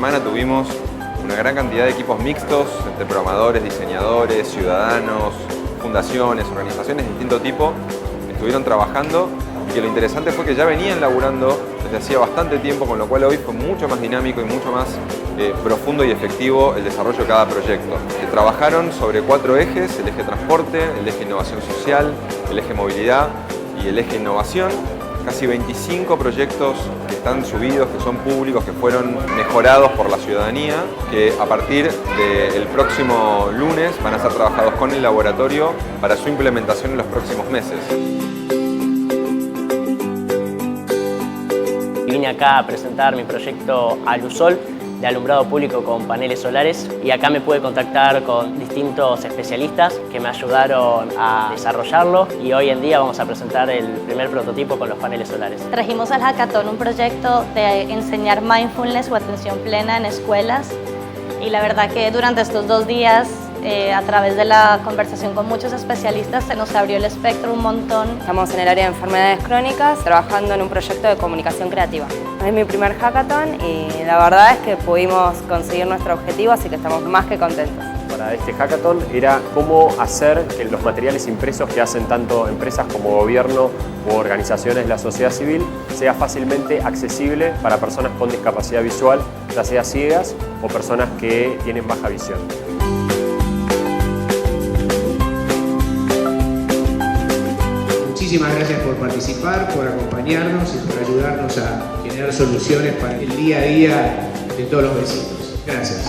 semana tuvimos una gran cantidad de equipos mixtos entre programadores, diseñadores, ciudadanos, fundaciones, organizaciones de distinto tipo que estuvieron trabajando y que lo interesante fue que ya venían laburando desde hacía bastante tiempo, con lo cual hoy fue mucho más dinámico y mucho más profundo y efectivo el desarrollo de cada proyecto. Trabajaron sobre 4 ejes: el eje transporte, el eje innovación social, el eje movilidad y el eje innovación. Casi 25 proyectos que están subidos, que son públicos, que fueron mejorados por la ciudadanía, que a partir del próximo lunes van a ser trabajados con el laboratorio para su implementación en los próximos meses. Vine acá a presentar mi proyecto Alusol, de alumbrado público con paneles solares, y acá me pude contactar con distintos especialistas que me ayudaron a desarrollarlo, y hoy en día vamos a presentar el primer prototipo con los paneles solares. Trajimos al hackathon un proyecto de enseñar mindfulness o atención plena en escuelas, y la verdad que durante estos 2 días a través de la conversación con muchos especialistas se nos abrió el espectro un montón. Estamos en el área de enfermedades crónicas trabajando en un proyecto de comunicación creativa. Es mi primer hackathon y la verdad es que pudimos conseguir nuestro objetivo, así que estamos más que contentos. Para este hackathon era cómo hacer que los materiales impresos que hacen tanto empresas como gobierno u organizaciones de la sociedad civil sea fácilmente accesible para personas con discapacidad visual, ya sea ciegas o personas que tienen baja visión. Muchísimas gracias por participar, por acompañarnos y por ayudarnos a generar soluciones para el día a día de todos los vecinos. Gracias.